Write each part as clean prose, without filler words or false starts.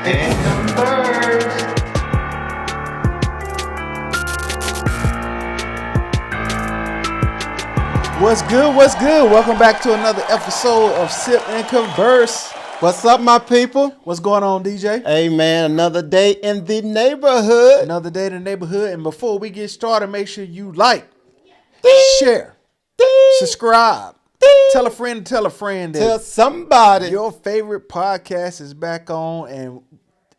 and Converse. What's good? What's good? Welcome back to another episode of Sip and Converse. What's up, my people? What's going on, DJ? Hey, man, another day in the neighborhood. Another day in the neighborhood. And before we get started, make sure you like, share, subscribe, tell a friend to tell a friend that Tell somebody. your favorite podcast is back on and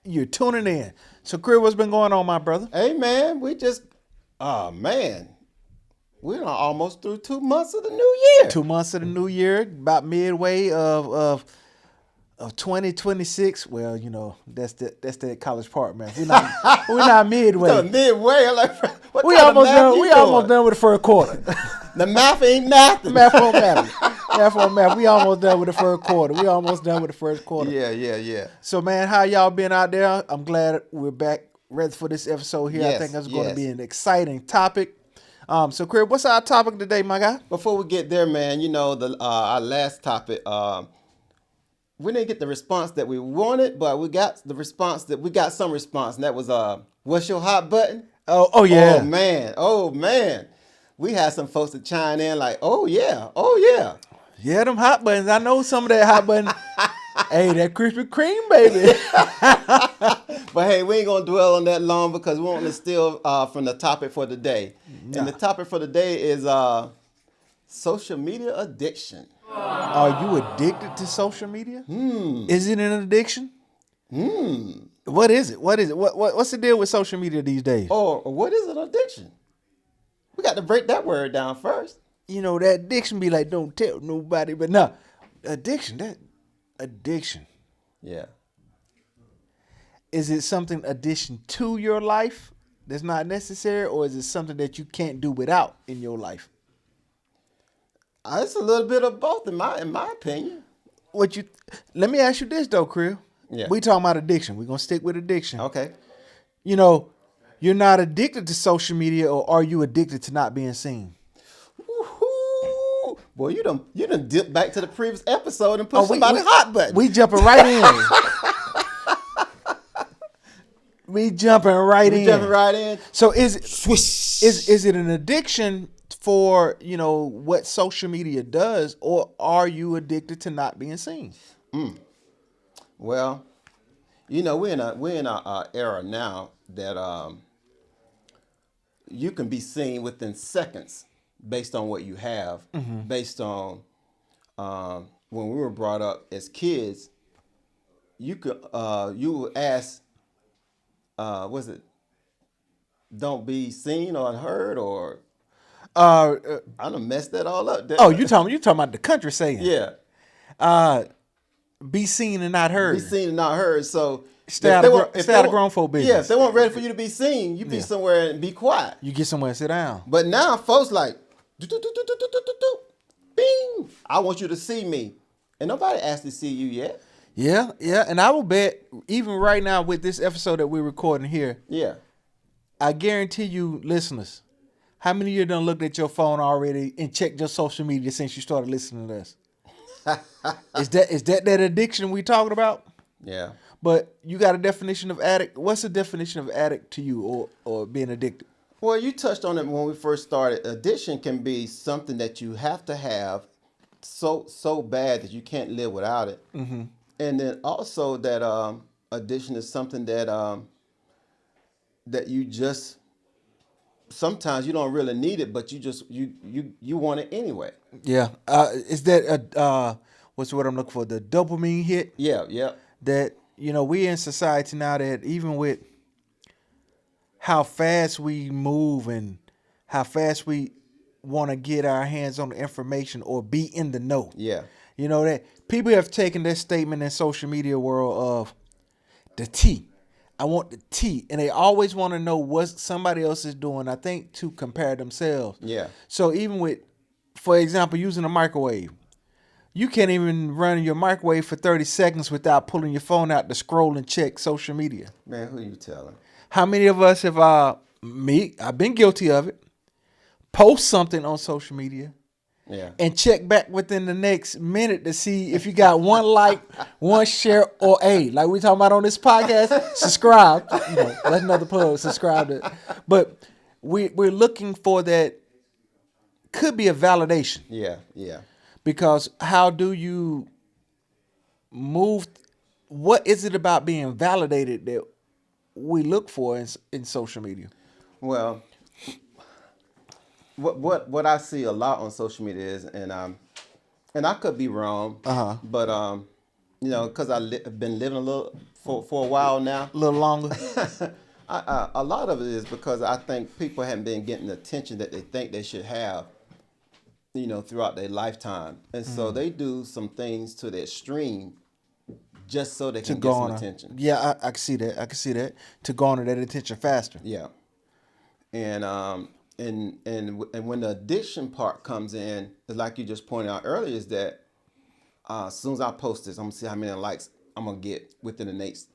you're tuning in. So, Chris, what's been going on, my brother? Hey, man, we're almost through 2 months of the new year. 2 months of the new year, about midway of 2026. Well, you know, that's the College Park, man. We're not midway. So midway, I'm like, what We kind of almost math done. you We doing? almost done with the first quarter. The math ain't nothing. Math on math. Math on math. We almost done with the first quarter. Yeah. So, man, how y'all been out there? I'm glad we're back, ready for this episode here. I Yes, think it's going to yes. be an exciting topic. So, Chris, what's our topic today, my guy? Before we get there, man, you know, our last topic, we didn't get the response that we wanted, but we got some response, and that was, what's your hot button? Oh yeah. Oh man. We had some folks that chime in like, oh yeah. Yeah, them hot buttons. I know some of that hot button. Hey, that Krispy Kreme, baby. But hey, we ain't gonna dwell on that long because we want to steal from the topic for the day. And the topic for the day is social media addiction. Are you addicted to social media? Is it an addiction? What is it? What's the deal with social media these days? Or what is an addiction? We got to break that word down first. You know, that addiction be like, don't tell nobody. But no, addiction. Yeah. Is it something addition to your life that's not necessary, or is it something that you can't do without in your life? It's a little bit of both in my opinion. Let me ask you this though, Creel. Yeah. We talking about addiction. We're gonna stick with addiction. Okay. You know, you're not addicted to social media, or are you addicted to not being seen? Woo-hoo. Boy, you done dipped back to the previous episode and put somebody's hot button. We jumping right in. We jumping right in. So is it an addiction for, you know, what social media does, or are you addicted to not being seen? Well, you know, we're in a era now that you can be seen within seconds based on what you have, based on when we were brought up as kids. You would ask, was it don't be seen or heard, or I done messed that all up. You talking about the country saying? Yeah. Be seen and not heard. Be seen and not heard. So Stay out of grown folk business. Yeah, if they weren't ready for you to be seen, you be somewhere and be quiet. You get somewhere and sit down. But now folks like, bing, I want you to see me. And nobody asked to see you yet. Yeah. And I will bet, even right now with this episode that we're recording here, Yeah. I guarantee you, listeners, how many of you done looked at your phone already and checked your social media since you started listening to us? Is that addiction we talking about? Yeah. But you got a definition of addict. What's the definition of addict to you, or being addicted? Well, you touched on it when we first started. Addiction can be something that you have to have so bad that you can't live without it. Mm-hmm. And then also that addiction is something that that you just sometimes you don't really need it, but you want it anyway. Yeah. Is that what's the word I'm looking for? The dopamine hit? Yeah. That, you know, we in society now that even with how fast we move and how fast we want to get our hands on the information or be in the know. Yeah. You know, that people have taken this statement in social media world of the tea. I want the tea. And they always want to know what somebody else is doing, I think, to compare themselves. Yeah. So even with, for example, using a microwave, you can't even run your microwave for 30 seconds without pulling your phone out to scroll and check social media. Man, who you telling? How many of us have, I've been guilty of it, post something on social media Yeah. and check back within the next minute to see if you got one like, one share, or like we talking about on this podcast, subscribe. That's another plug. Subscribe to. But we're looking for that. Could be a validation. Yeah. Yeah. Because how do you move? What is it about being validated that we look for in social media? Well, what I see a lot on social media is, and I could be wrong, but because I've been living a little for a while now, A little longer. a lot of it is because I think people haven't been getting the attention that they think they should have, throughout their lifetime, and so they do some things to the extreme just so they can get some attention. Yeah, I can see that. I can see that to garner that attention faster. Yeah, and when the addiction part comes in, like you just pointed out earlier, is that as soon as I post this, I'm gonna see how many likes I'm gonna get within the next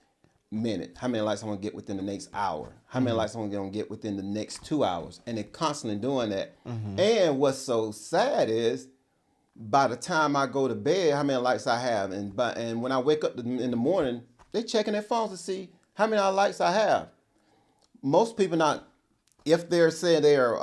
minute, how many likes I'm gonna get within the next hour, how many likes I'm gonna get within the next 2 hours, and they're constantly doing that. And what's so sad is, by the time I go to bed, how many likes I have, and when I wake up in the morning, they checking their phones to see how many likes I have. Most people not, if they're saying they're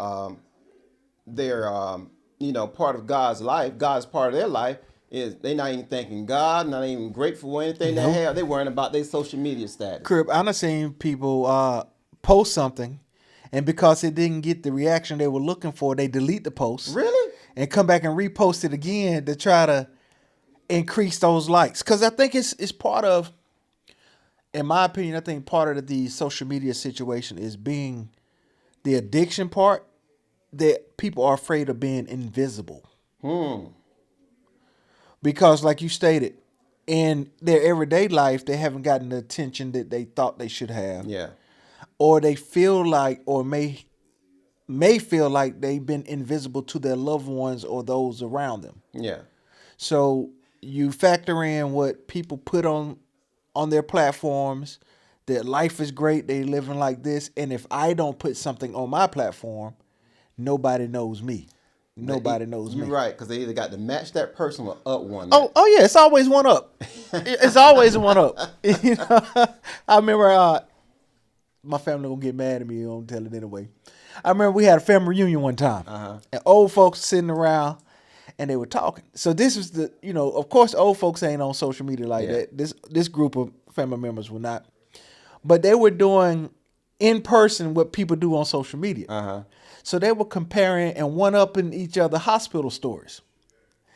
part of God's life, God's part of their life, is they not even thanking God, not even grateful for anything they have. They worrying about their social media status. Crib, I done seen people post something, and because it didn't get the reaction they were looking for, they delete the post. Really? And come back and repost it again to try to increase those likes. Because I think it's part of, in my opinion, I think part of the social media situation is being the addiction part, that people are afraid of being invisible. Because like you stated, in their everyday life, they haven't gotten the attention that they thought they should have. Yeah. Or they feel like, or may feel like they've been invisible to their loved ones or those around them. Yeah. So you factor in what people put on their platforms, that life is great, they living like this, and if I don't put something on my platform, nobody knows me. Nobody knows me. You're right, because they either got to match that person or up one. Oh yeah, it's always one up. It's always one up. I remember my family gonna get mad at me. I'm telling it anyway. I remember we had a family reunion one time, and old folks sitting around, and they were talking. So this was of course, old folks ain't on social media like that. This group of family members were not, but they were doing in person what people do on social media. So they were comparing and one-upping each other hospital stories.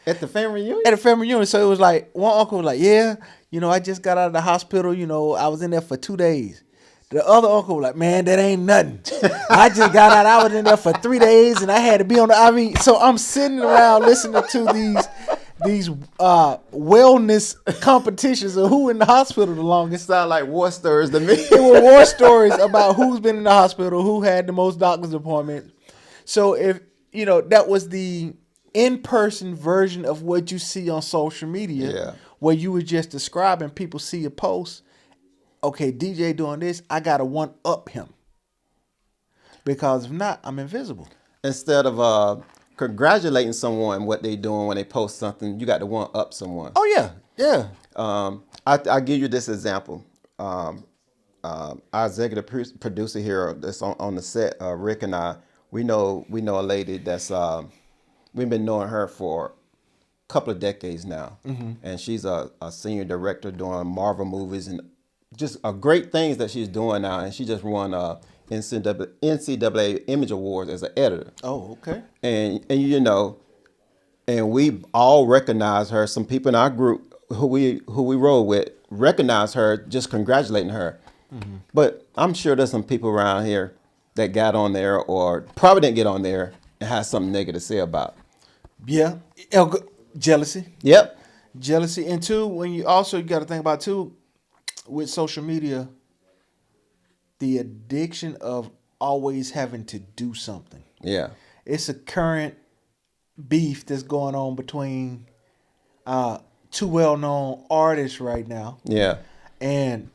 At the family reunion? At a family reunion. So it was like, one uncle was like, yeah, I just got out of the hospital. I was in there for 2 days. The other uncle was like, man, that ain't nothing. I just got out. I was in there for 3 days, and I had to be on the IV. So I'm sitting around listening to these wellness competitions of who in the hospital the longest. Sound like war stories to me. It were war stories about who's been in the hospital, who had the most doctor's appointments. So if that was the in-person version of what you see on social media, where you were just describing, people see a post, okay, DJ doing this, I gotta one up him, because if not, I'm invisible. Instead of congratulating someone what they doing when they post something, you got to one up someone. Oh yeah. I give you this example. Our executive producer here that's on the set, Rick and I, we know a lady that's we've been knowing her for a couple of decades now, and she's a senior director doing Marvel movies and just great things that she's doing now, and she just won NCAA Image Awards as an editor. Oh, okay. And and we all recognize her. Some people in our group who we roll with recognize her, just congratulating her. But I'm sure there's some people around here that got on there or probably didn't get on there and has something negative to say about. Yeah. Jealousy. Yep. Jealousy. And two, when you got to think about too, with social media, the addiction of always having to do something. Yeah. It's a current beef that's going on between two well-known artists right now. Yeah. And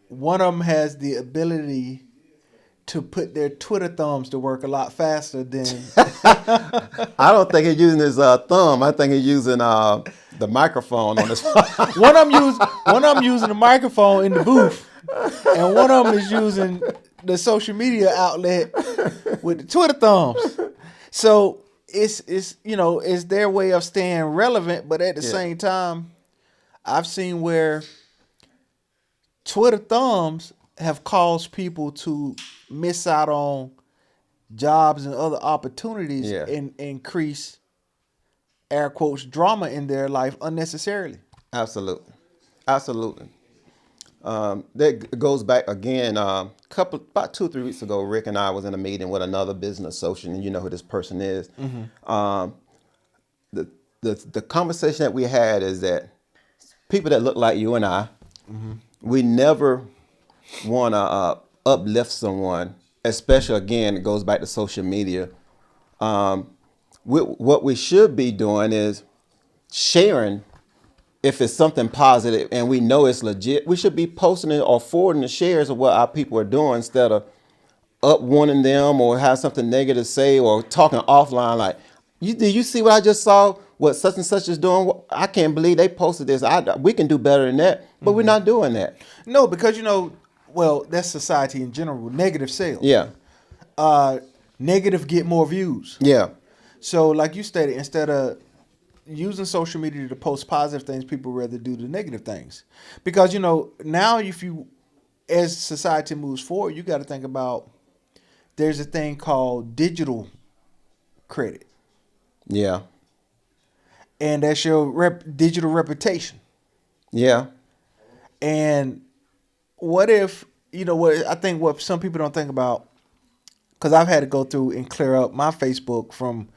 one of them has the ability to put their Twitter thumbs to work a lot faster than I don't think he's using his thumb. I think he's using the microphone on his phone. one of them using the microphone in the booth, and one of them is using the social media outlet with the Twitter thumbs. So it's it's their way of staying relevant, but at the same time, I've seen where Twitter thumbs have caused people to miss out on jobs and other opportunities and increase, air quotes, drama in their life unnecessarily. Absolutely. That goes back again. About 2 or 3 weeks ago, Rick and I was in a meeting with another business associate, and you know who this person is. The conversation that we had is that people that look like you and I, we never want to uplift someone, especially, again, it goes back to social media. What we should be doing is sharing. If it's something positive and we know it's legit, we should be posting it or forwarding the shares of what our people are doing instead of up warning them or have something negative to say or talking offline like, did you see what I just saw? What such and such is doing? I can't believe they posted this. We can do better than that, but we're not doing that. No, because that's society in general. Negative sales. Yeah. Negative get more views. Yeah. So like you stated, instead of using social media to post positive things, people rather do the negative things. Because, now as society moves forward, you got to think about there's a thing called digital credit. Yeah. And that's your digital reputation. Yeah. And what if, I think what some people don't think about, because I've had to go through and clear up my Facebook from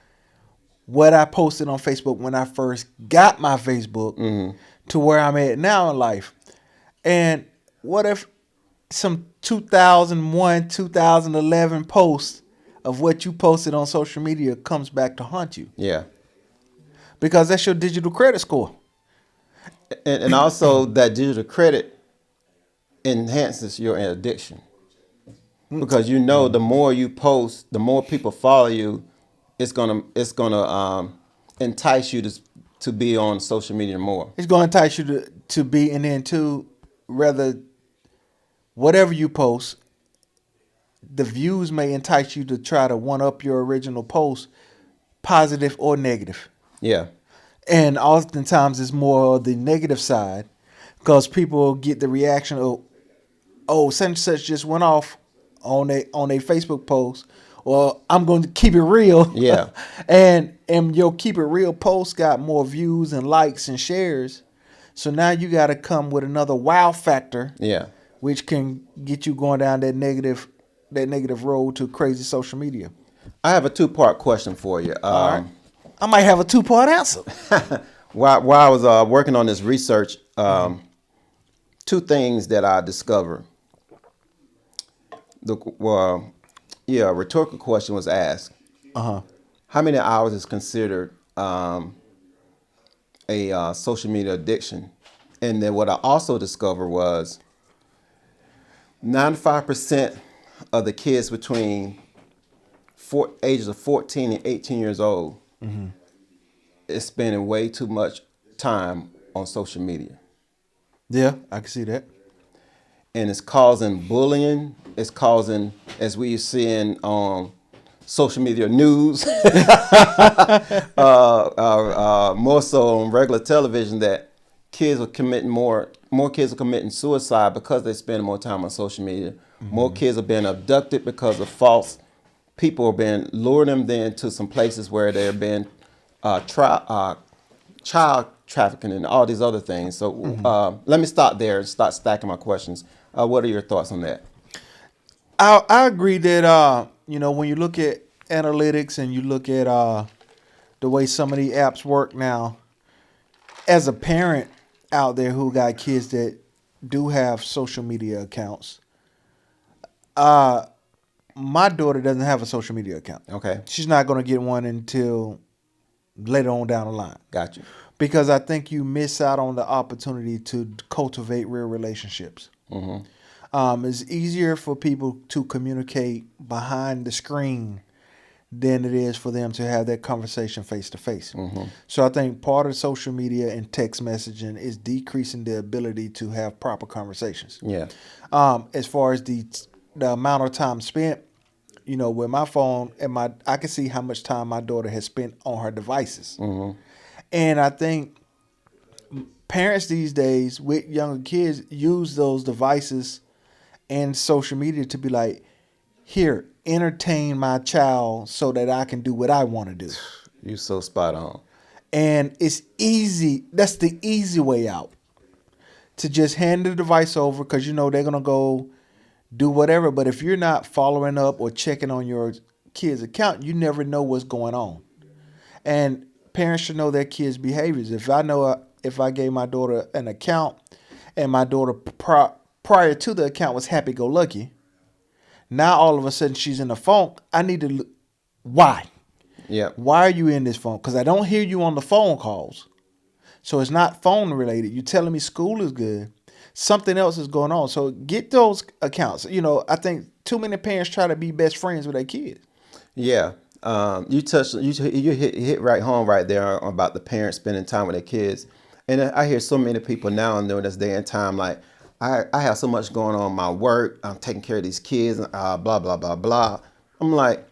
what I posted on Facebook when I first got my Facebook to where I'm at now in life. And what if some 2001, 2011 posts of what you posted on social media comes back to haunt you? Yeah. Because that's your digital credit score. And also that digital credit enhances your addiction. Because the more you post, the more people follow you, it's gonna entice you to be on social media more. It's gonna entice you to be, and then too, rather whatever you post, the views may entice you to try to one up your original post, positive or negative. Yeah. And oftentimes it's more the negative side, because people get the reaction of, oh, such and such just went off on a Facebook post, or I'm going to keep it real. Yeah. and your keep it real post got more views and likes and shares. So now you got to come with another wow factor. Yeah. Which can get you going down that negative road to crazy social media. I have a 2-part question for you. All right. I might have a 2-part answer. While I was working on this research, 2 things that I discovered. A rhetorical question was asked. How many hours is considered a social media addiction? And then what I also discovered was 95% of the kids between ages of 14 and 18 years old is spending way too much time on social media. Yeah, I can see that. And it's causing bullying. It's causing, as we seeing on social media news, more so on regular television, that kids are committing more kids are committing suicide because they spend more time on social media. More kids are being abducted because of false people are being luring them then to some places where they're being child trafficking and all these other things. So let me stop there and start stacking my questions. What are your thoughts on that? I agree that when you look at analytics and you look at the way some of the apps work now, as a parent out there who got kids that do have social media accounts, my daughter doesn't have a social media account. Okay. She's not going to get one until later on down the line. Got you. Because I think you miss out on the opportunity to cultivate real relationships. It's easier for people to communicate behind the screen than it is for them to have that conversation face to face. So I think part of social media and text messaging is decreasing the ability to have proper conversations. Yeah. As far as the amount of time spent, with my phone and I can see how much time my daughter has spent on her devices. And I think parents these days with younger kids use those devices and social media to be like, here, entertain my child so that I can do what I want to do. You so spot on. And it's easy. That's the easy way out. To just hand the device over because they're going to go do whatever. But if you're not following up or checking on your kid's account, you never know what's going on. And parents should know their kids' behaviors. If I gave my daughter an account and my daughter prior to the account was happy-go-lucky, now all of a sudden she's in a funk. I need to look. Why? Yeah. Why are you in this phone? Because I don't hear you on the phone calls. So it's not phone related. You're telling me school is good. Something else is going on. So get those accounts. I think too many parents try to be best friends with their kids. Yeah. You hit right home right there about the parents spending time with their kids. And I hear so many people now in this day and time, like, I have so much going on in my work. I'm taking care of these kids, blah, blah, blah, blah. I'm like,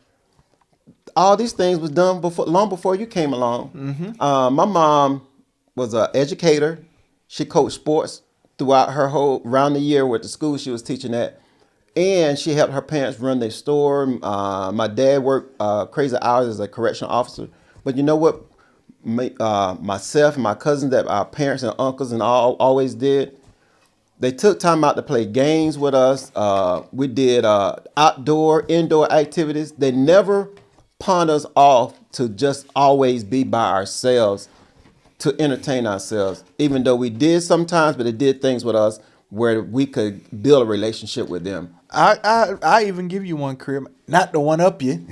all these things was done long before you came along. My mom was an educator. She coached sports throughout around the year with the school she was teaching at. And she helped her parents run their store. My dad worked crazy hours as a correctional officer. But you know what? Myself and my cousins, that our parents and uncles and all always did, they took time out to play games with us. We did outdoor, indoor activities. They never pawned us off to just always be by ourselves, to entertain ourselves. Even though we did sometimes, but they did things with us where we could build a relationship with them. I even give you one, crib, not to one up you.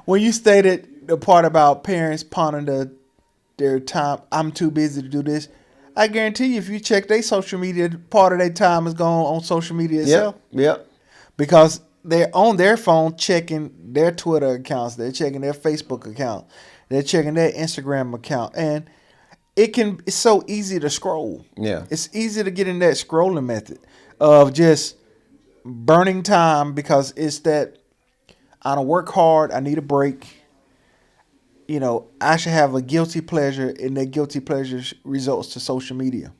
When you stated the part about parents pawning their time, I'm too busy to do this. I guarantee you, if you check their social media, part of their time is gone on social media itself. Yep. Because they're on their phone checking their Twitter accounts, they're checking their Facebook account, they're checking their Instagram account, and it's so easy to scroll. Yeah. It's easy to get in that scrolling method of just burning time because it's that I don't work hard, I need a break. I should have a guilty pleasure, and that guilty pleasure results to social media.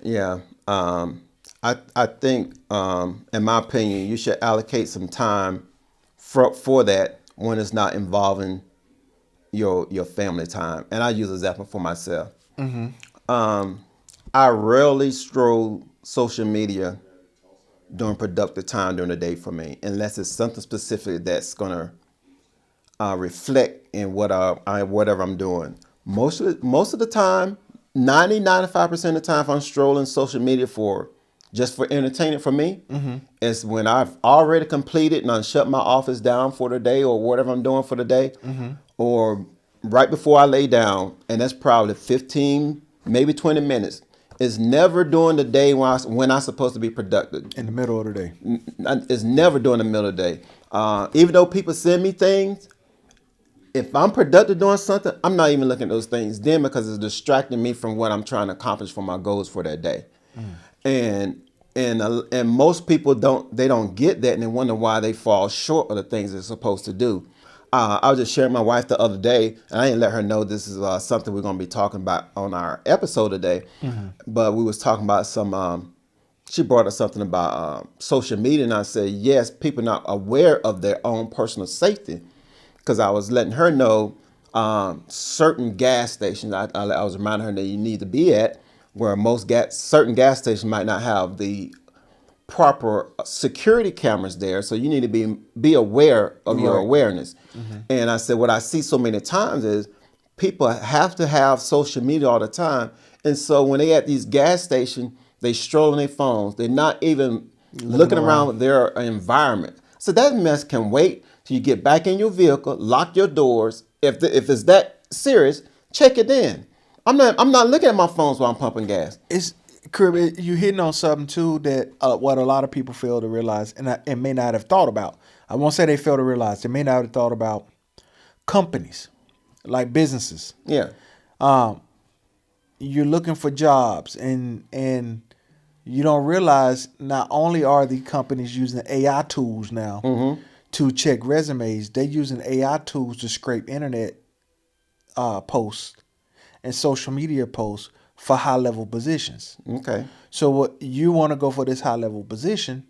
Yeah. I think, in my opinion, you should allocate some time for that when it's not involving your family time. And I use an example for myself. I rarely stroll social media during productive time during the day for me, unless it's something specific that's going to reflect in whatever I'm doing. Most of the time, 95% of the time, if I'm strolling social media just for entertainment for me, it's when I've already completed and I shut my office down for the day or whatever I'm doing for the day, or right before I lay down, and that's probably 15, maybe 20 minutes. It's never during the day when I'm supposed to be productive. In the middle of the day. It's never during the middle of the day. Even though people send me things, if I'm productive doing something, I'm not even looking at those things then because it's distracting me from what I'm trying to accomplish for my goals for that day. And most people don't get that, and they wonder why they fall short of the things they're supposed to do. I was just sharing with my wife the other day, and I didn't let her know this is something we're going to be talking about on our episode today. But we was talking about she brought up something about social media, and I said, yes, people not aware of their own personal safety. Because I was letting her know certain gas stations, I was reminding her that you need to be at, where certain gas stations might not have the proper security cameras there. So you need to be aware of your awareness. And I said, what I see so many times is people have to have social media all the time. And so when they at these gas stations, they stroll on their phones. They're not even looking around their environment. So that mess can wait till you get back in your vehicle, lock your doors. If it's that serious, check it in. I'm not looking at my phones while I'm pumping gas. Crib, you hitting on something too that what a lot of people fail to realize, and may not have thought about. I won't say they fail to realize. They may not have thought about companies, like businesses. Yeah. You're looking for jobs, and you don't realize not only are the companies using AI tools now to check resumes, they're using AI tools to scrape internet posts and social media posts for high level positions. Okay. So what you want to go for this high level position,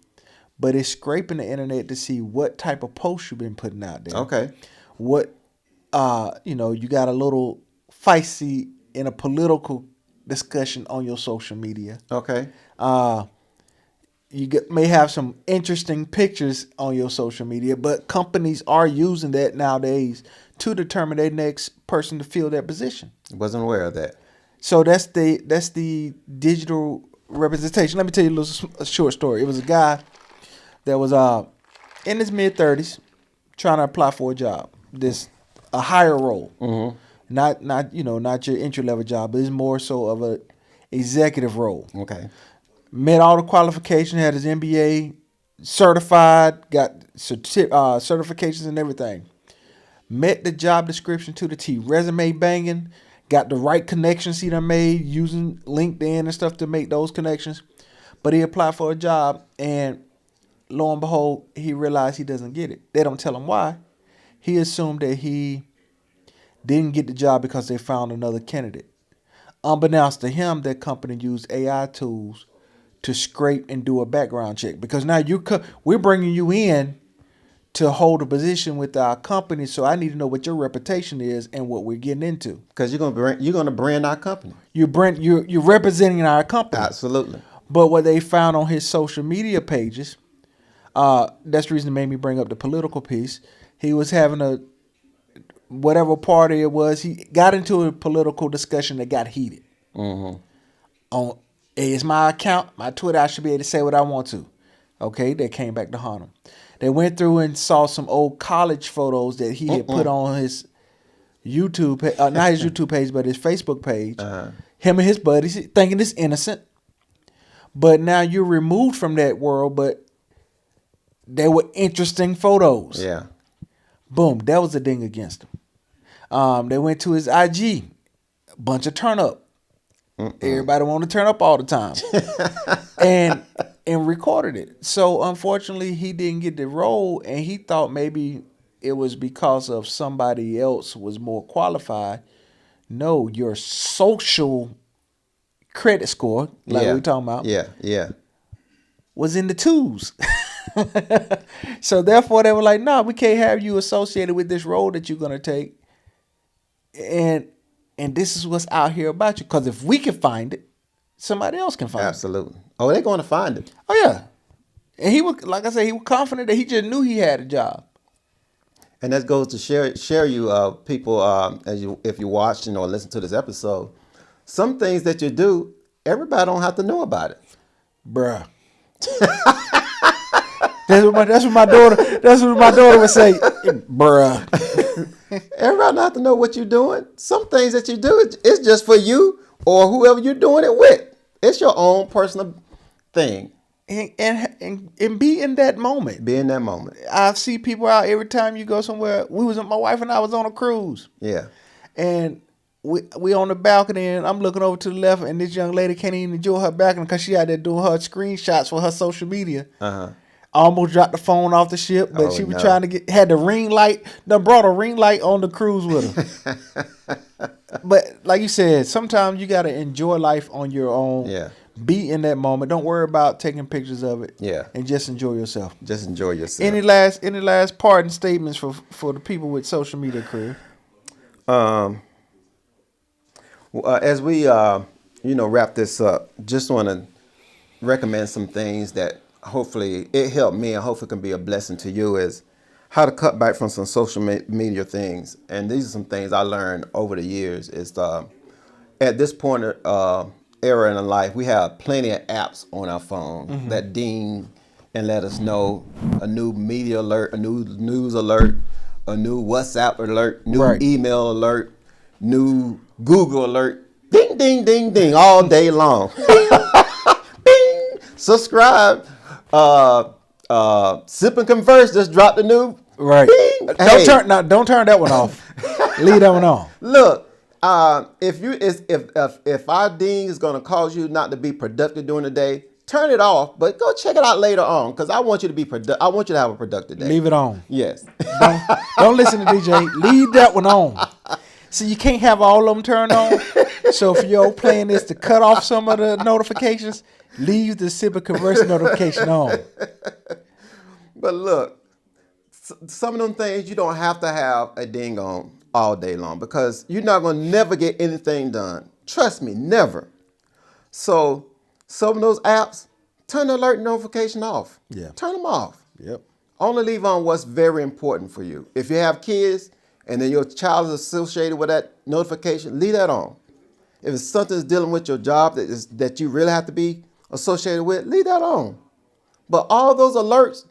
but it's scraping the internet to see what type of posts you've been putting out there. Okay. What you got a little feisty in a political discussion on your social media. Okay. May have some interesting pictures on your social media, but companies are using that nowadays to determine their next person to fill that position. Wasn't aware of that. So that's the digital representation. Let me tell you a short story. It was a guy that was in his mid-30s trying to apply for a job, a higher role, not your entry level job, but it's more so of a executive role. Okay. Met all the qualifications, had his MBA, certified, got certifications and everything. Met the job description to the T. Resume banging, got the right connections he done made using LinkedIn and stuff to make those connections. But he applied for a job, and lo and behold, he realized he doesn't get it. They don't tell him why. He assumed that he didn't get the job because they found another candidate. Unbeknownst to him, that company used AI tools to scrape and do a background check, because now we're bringing you in to hold a position with our company, so I need to know what your reputation is and what we're getting into. Because you're gonna brand our company. You're representing our company. Absolutely. But what they found on his social media pages, that's the reason it made me bring up the political piece. He was having whatever party it was, he got into a political discussion that got heated. It's my account, my Twitter, I should be able to say what I want to. Okay, they came back to haunt him. They went through and saw some old college photos that he had put on his YouTube, not his YouTube page, but his Facebook page. Him and his buddies, thinking it's innocent. But now you're removed from that world, but they were interesting photos. Yeah. Boom, that was a ding against him. They went to his IG, bunch of turn up. Everybody want to turn up all the time. and recorded it. So unfortunately, he didn't get the role, and he thought maybe it was because of somebody else was more qualified. No, your social credit score, like we're talking about, was in the twos. So therefore, they were like, "No, we can't have you associated with this role that you're gonna take." And this is what's out here about you. Because if we can find it, somebody else can find it. Absolutely. Oh, they're going to find it. Oh, yeah. And he was, like I said, he was confident that he just knew he had a job. And that goes to share you, people, if you watch or listen to this episode, some things that you do, everybody don't have to know about it. Bruh. That's what my daughter would say. Bruh. Everybody don't have to know what you're doing. Some things that you do, it's just for you or whoever you're doing it with. It's your own personal thing. And be in that moment. Be in that moment. I see people out every time you go somewhere. My wife and I was on a cruise. Yeah. And we on the balcony, and I'm looking over to the left, and this young lady can't even enjoy her balcony because she out there doing her screenshots for her social media. Almost dropped the phone off the ship, but she was trying to had the ring light. Done brought a ring light on the cruise with her. But like you said, sometimes you got to enjoy life on your own. Yeah. Be in that moment. Don't worry about taking pictures of it. Yeah. And just enjoy yourself. Just enjoy yourself. Any last parting statements for the people with social media career? As we wrap this up, just want to recommend some things that hopefully it helped me and hopefully can be a blessing to you, is how to cut back from some social media things. And these are some things I learned over the years. Is at this point era in our life, we have plenty of apps on our phone that ding and let us know a new media alert, a new news alert, a new WhatsApp alert, new email alert, new Google alert, ding, ding, ding, ding, all day long. subscribe. Sip and Converse just dropped a new. Right. Bing. Don't turn that one off. Leave that one on. Look, if our ding is gonna cause you not to be productive during the day, turn it off. But go check it out later on, because I want you to be I want you to have a productive day. Leave it on. Yes. Don't listen to DJ. Leave that one on. See, you can't have all of them turned on. So if your plan is to cut off some of the notifications, leave the Sip and Converse notification on. But look, some of them things you don't have to have a ding on all day long, because you're not going to never get anything done. Trust me, never. So some of those apps, turn the alert notification off. Yeah. Turn them off. Yep. Only leave on what's very important for you. If you have kids and then your child is associated with that notification, leave that on. If it's something that's dealing with your job that you really have to be associated with, leave that on. But all those alerts,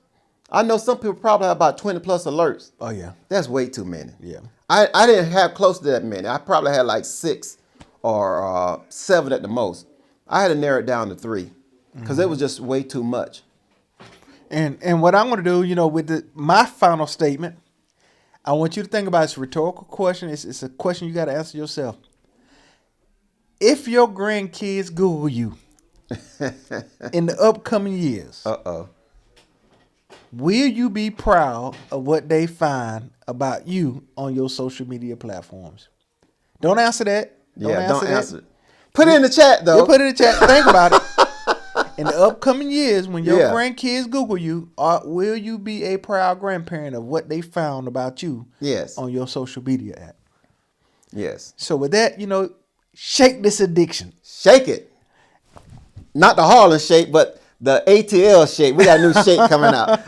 I know some people probably have about 20 plus alerts. Oh, yeah. That's way too many. Yeah. I didn't have close to that many. I probably had like 6 or 7 at the most. I had to narrow it down to 3 because it was just way too much. And what I'm going to do, with my final statement, I want you to think about it's a rhetorical question. It's a question you got to answer yourself. If your grandkids Google you in the upcoming years, will you be proud of what they find about you on your social media platforms? Don't answer that. Don't answer it. Put it in the chat, though. You put it in the chat. Think about it. In the upcoming years, when your grandkids Google you, will you be a proud grandparent of what they found about you on your social media app? Yes. So with that, shake this addiction. Shake it. Not the Harlem shake, but the ATL shake. We got a new shake coming out.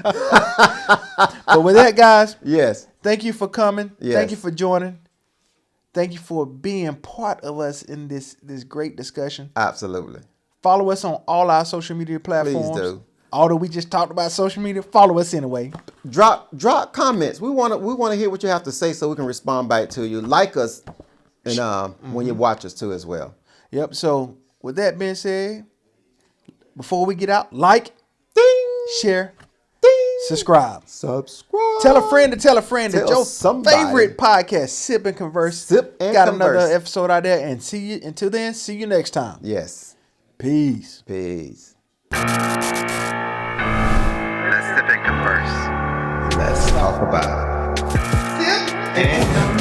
But with that, guys, yes. Thank you for coming. Yes. Thank you for joining. Thank you for being part of us in this great discussion. Absolutely. Follow us on all our social media platforms. Please do. Although we just talked about social media, follow us anyway. Drop comments. We want to hear what you have to say so we can respond back to you. Like us, and when you watch us too as well. Yep. So with that being said, before we get out, like, ding, share, ding, subscribe. Tell a friend that your favorite podcast, Sip and Converse, got another episode out there. And until then, see you next time. Yes. Peace. Peace. Let's sip and converse. Let's talk about it. Sip and converse.